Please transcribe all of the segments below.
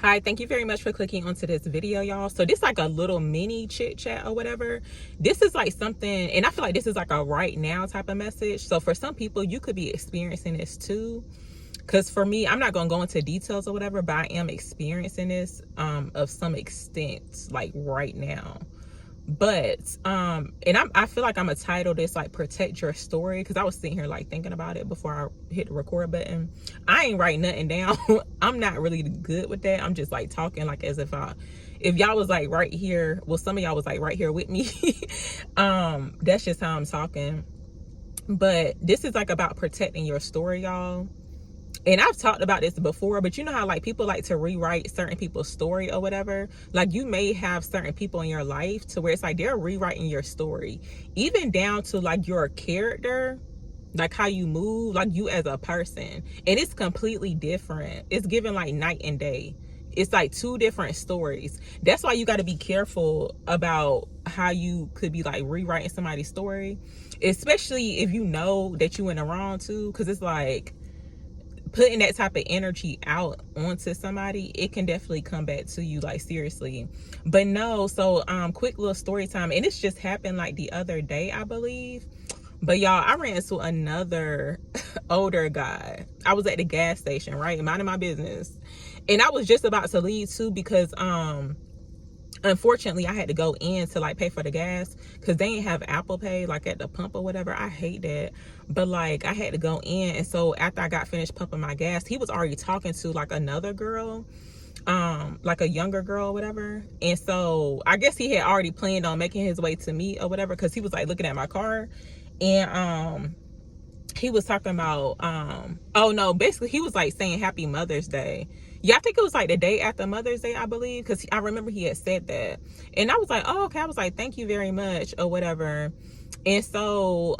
Hi, thank you very much for clicking onto this video, y'all. So this like a little mini chit chat or whatever. This is like something, and I feel like this is like a right now type of message. So for some people, you could be experiencing this too. Because for me, I'm not going to go into details or whatever, but I am experiencing this of some extent, like right now. But and I feel like I'm gonna title this like protect your story, because I was sitting here like thinking about it before I hit the record button. I ain't writing nothing down. I'm not really good with that. I'm just like talking like as if y'all was like right here, well, some of y'all was like right here with me. That's just how I'm talking. But this is like about protecting your story, y'all. And I've talked about this before, but you know how like people like to rewrite certain people's story or whatever. Like you may have certain people in your life to where it's like they're rewriting your story, even down to like your character, like how you move, like you as a person. And it's completely different. It's given like night and day. It's like two different stories. That's why you got to be careful about how you could be like rewriting somebody's story, especially if you know that you in the wrong too. Because it's like, putting that type of energy out onto somebody, it can definitely come back to you, like seriously. But no, so quick little story time, and it's just happened like the other day, I believe. But y'all, I ran into another older guy. I was at the gas station, right, minding my business, and I was just about to leave too, because unfortunately I had to go in to like pay for the gas, because they didn't have Apple Pay like at the pump or whatever. I hate that. But like I had to go in, and so after I got finished pumping my gas, he was already talking to like another girl, like a younger girl or whatever. And so I guess he had already planned on making his way to me or whatever, because he was like looking at my car. And he was talking about oh no, basically he was like saying Happy Mother's Day. Yeah, I think it was like the day after Mother's Day, I believe, because I remember he had said that. And I was like, oh, okay. I was like, thank you very much or whatever. And so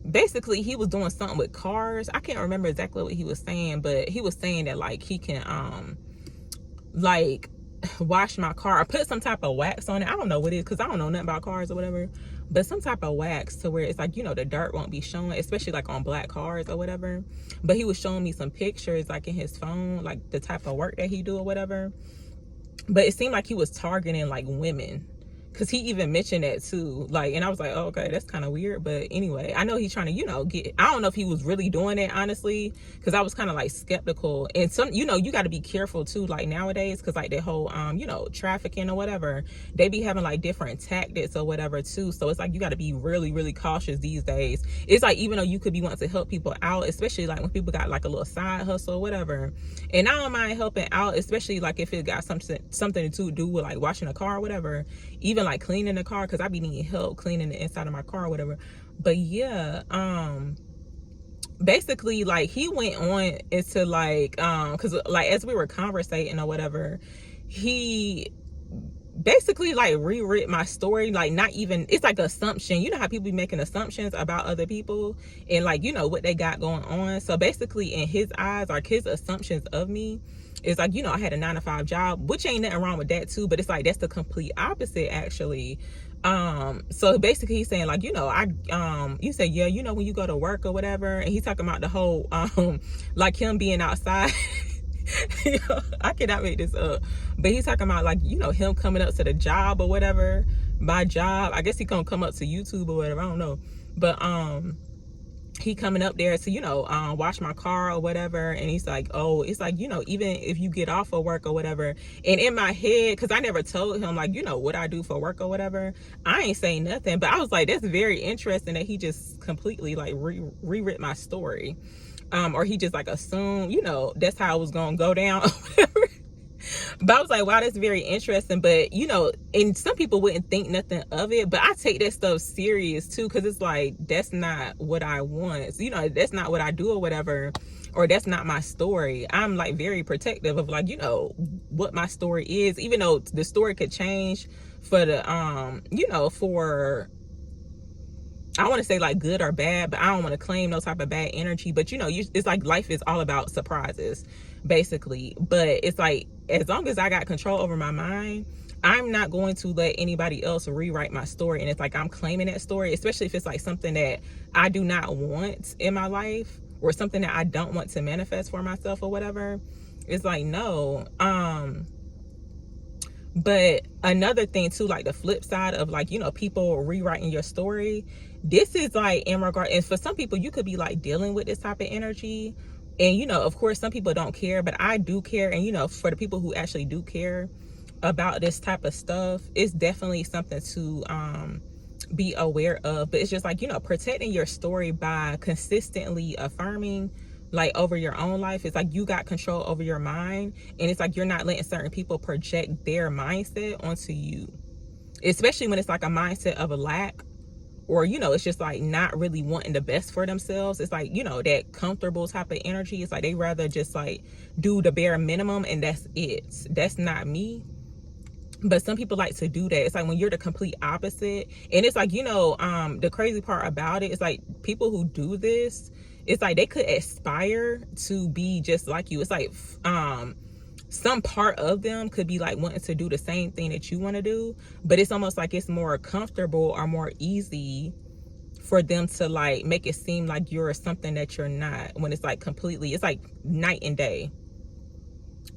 basically he was doing something with cars. I can't remember exactly what he was saying, but he was saying that like he can like wash my car or put some type of wax on it. I don't know what it is, because I don't know nothing about cars or whatever, but some type of wax to where it's like, you know, the dirt won't be showing, especially like on black cars or whatever. But he was showing me some pictures like in his phone, like the type of work that he do or whatever. But it seemed like he was targeting like women, because he even mentioned that too. Like, and I was like, oh, okay, that's kind of weird. But anyway, I know he's trying to, you know, get, I don't know if he was really doing it, honestly, because I was kind of like skeptical. And some, you know, you got to be careful too, like nowadays, because like the whole you know, trafficking or whatever, they be having like different tactics or whatever too. So it's like you got to be really, really cautious these days. It's like, even though you could be wanting to help people out, especially like when people got like a little side hustle or whatever, and I don't mind helping out, especially like if it got something to do with like washing a car or whatever, even like cleaning the car, because I be needing help cleaning the inside of my car or whatever. But yeah, basically like he went on into like because like as we were conversating or whatever, he basically like rewrote my story. Like, not even, it's like assumption. You know how people be making assumptions about other people and like, you know, what they got going on. So basically in his eyes, like his assumptions of me is like, you know, I had a 9-to-5 job, which ain't nothing wrong with that too, but it's like that's the complete opposite actually. So basically he's saying like, you know, you say, yeah, you know, when you go to work or whatever, and he's talking about the whole like him being outside. You know, I cannot make this up, but he's talking about like, you know, him coming up to the job or whatever, my job, I guess he gonna come up to YouTube or whatever, I don't know, but he coming up there to, you know, wash my car or whatever. And he's like, oh, it's like, you know, even if you get off of work or whatever. And in my head, because I never told him like, you know, what I do for work or whatever, I ain't saying nothing, but I was like, that's very interesting that he just completely like rewrote my story. Or he just like assumed, you know, that's how it was gonna go down or whatever. But I was like, wow, that's very interesting. But you know, and some people wouldn't think nothing of it, but I take that stuff serious too, because it's like, that's not what I want. So, you know, that's not what I do or whatever, or that's not my story. I'm like very protective of like, you know, what my story is, even though the story could change for the you know, for, I want to say like good or bad, but I don't want to claim no type of bad energy. But you know, it's like life is all about surprises, basically. But it's like, as long as I got control over my mind, I'm not going to let anybody else rewrite my story. And it's like I'm claiming that story, especially if it's like something that I do not want in my life, or something that I don't want to manifest for myself or whatever. It's like, no. But another thing too, like the flip side of like, people rewriting your story, this is like in regard, and for some people you could be like dealing with this type of energy, and of course some people don't care, but I do care. And for the people who actually do care about this type of stuff, it's definitely something to be aware of. But it's just like, protecting your story by consistently affirming like over your own life. It's like you got control over your mind, and it's like you're not letting certain people project their mindset onto you, especially when it's like a mindset of a lack, or it's just like not really wanting the best for themselves. It's like, that comfortable type of energy. It's like they rather just like do the bare minimum and that's it. That's not me. But some people like to do that. It's like when you're the complete opposite. And it's like, the crazy part about it is like people who do this, it's like they could aspire to be just like you. It's like some part of them could be like wanting to do the same thing that you want to do, but it's almost like it's more comfortable or more easy for them to like make it seem like you're something that you're not, when it's like completely, it's like night and day.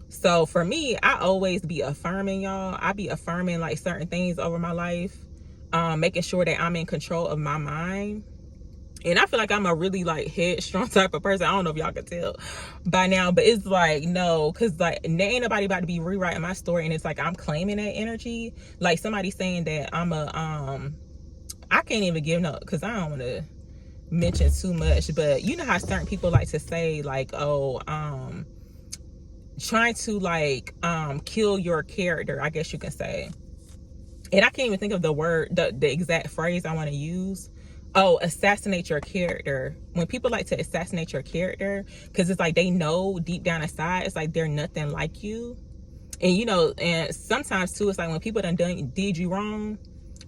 So for me, I always be affirming, y'all. I be affirming like certain things over my life, making sure that I'm in control of my mind. And I feel like I'm a really like headstrong type of person. I don't know if y'all can tell by now, but it's like, no, because like ain't nobody about to be rewriting my story. And it's like I'm claiming that energy. Like somebody saying that I'm a I can't even give no, because I don't want to mention too much, but you know how certain people like to say like, oh, trying to like kill your character, I guess you can say. And I can't even think of the word, the exact phrase I want to use. Oh, assassinate your character. When people like to assassinate your character, because it's like they know deep down inside, it's like they're nothing like you. And and sometimes too, it's like when people did you wrong,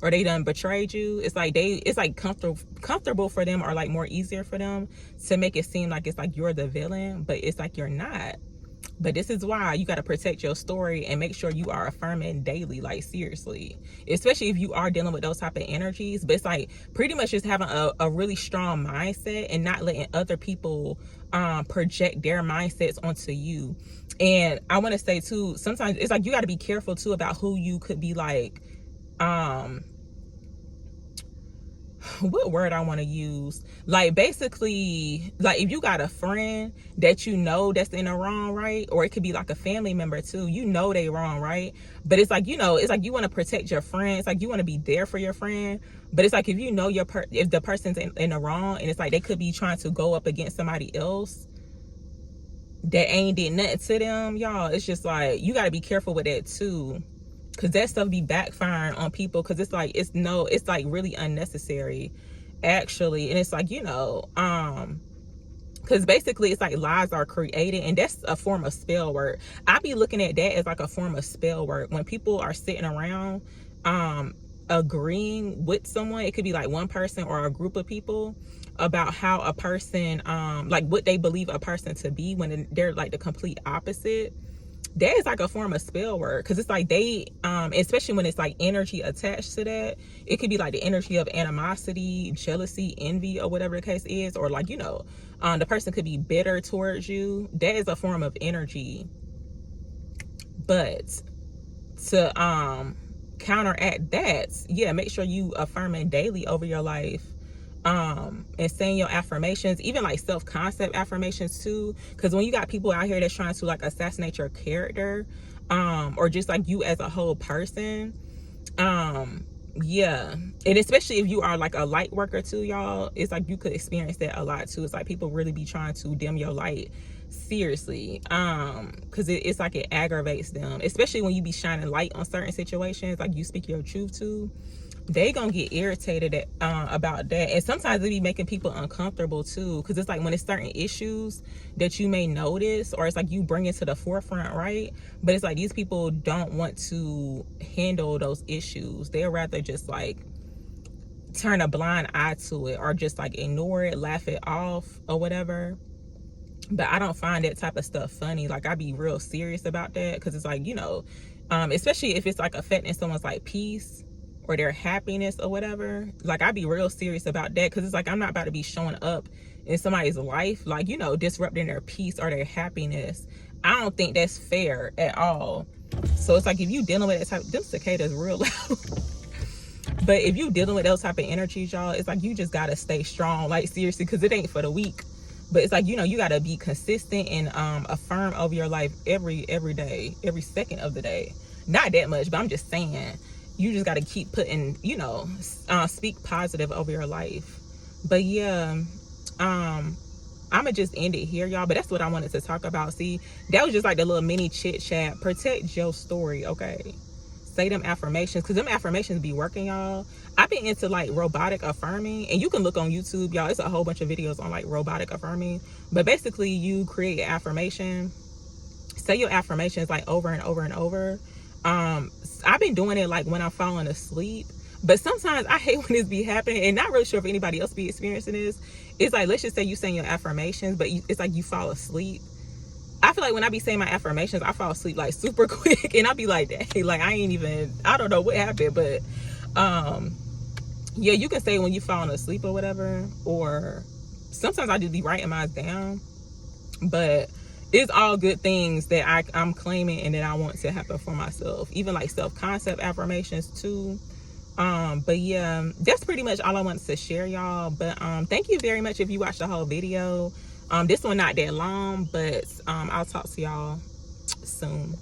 or they done betrayed you, it's like comfortable for them, or like more easier for them to make it seem like it's like you're the villain, but it's like you're not. But this is why you got to protect your story and make sure you are affirming daily, like seriously, especially if you are dealing with those type of energies. But it's like pretty much just having a really strong mindset and not letting other people project their mindsets onto you. And I want to say too, sometimes it's like you got to be careful too about who you could be like, what word I want to use, like basically like if you got a friend that that's in the wrong, right? Or it could be like a family member too, they wrong, right? But it's like it's like you want to protect your friend. It's like you want to be there for your friend, but it's like if if the person's in the wrong, and it's like they could be trying to go up against somebody else that ain't did nothing to them, y'all. It's just like you got to be careful with that too, because that stuff be backfiring on people, because it's like it's like really unnecessary actually. And it's like because basically it's like lies are created, and that's a form of spell work. I be looking at that as like a form of spell work. When people are sitting around agreeing with someone, it could be like one person or a group of people, about how a person like what they believe a person to be, when they're like the complete opposite. That is like a form of spell work, because it's like they especially when it's like energy attached to that, it could be like the energy of animosity, jealousy, envy, or whatever the case is, or like the person could be bitter towards you. That is a form of energy. But to counteract that, yeah, make sure you affirming daily over your life, and saying your affirmations, even like self-concept affirmations too, because when you got people out here that's trying to like assassinate your character, or just like you as a whole person, yeah, and especially if you are like a light worker too, y'all, it's like you could experience that a lot too. It's like people really be trying to dim your light, seriously, because it's like it aggravates them, especially when you be shining light on certain situations, like you speak your truth to. They gonna get irritated about that. And sometimes it be making people uncomfortable too, because it's like when it's certain issues that you may notice, or it's like you bring it to the forefront, right? But it's like these people don't want to handle those issues. They'd rather just like turn a blind eye to it, or just like ignore it, laugh it off, or whatever. But I don't find that type of stuff funny. Like I be real serious about that, because it's like especially if it's like affecting someone's like peace or their happiness or whatever. Like I be real serious about that, because it's like I'm not about to be showing up in somebody's life like disrupting their peace or their happiness. I don't think that's fair at all. So it's like, if you dealing with that type, them cicadas real loud. But if you dealing with those type of energies, y'all, it's like you just gotta stay strong, like seriously, because it ain't for the weak. But it's like, you know, you gotta be consistent and affirm over your life every day, every second of the day. Not that much, but I'm just saying, you just gotta keep putting, you know, speak positive over your life. But yeah, I'ma just end it here, y'all. But that's what I wanted to talk about. See, that was just like the little mini chit chat. Protect your story, okay? Say them affirmations, because them affirmations be working, y'all. I've been into like robotic affirming, and you can look on YouTube, y'all. It's a whole bunch of videos on like robotic affirming. But basically, you create an affirmation, say your affirmations like over and over and over. I've been doing it like when I'm falling asleep. But sometimes I hate when this be happening, and not really sure if anybody else be experiencing this. It's like, let's just say you saying your affirmations, but it's like you fall asleep. I feel like when I be saying my affirmations, I fall asleep like super quick, and I be like, dang, like I don't know what happened, but yeah, you can say when you falling asleep or whatever, or sometimes I just be writing mine down. But it's all good things that I'm claiming and that I want to happen for myself, even like self-concept affirmations too. But yeah, that's pretty much all I wanted to share, y'all. But thank you very much if you watched the whole video. This one not that long, but I'll talk to y'all soon.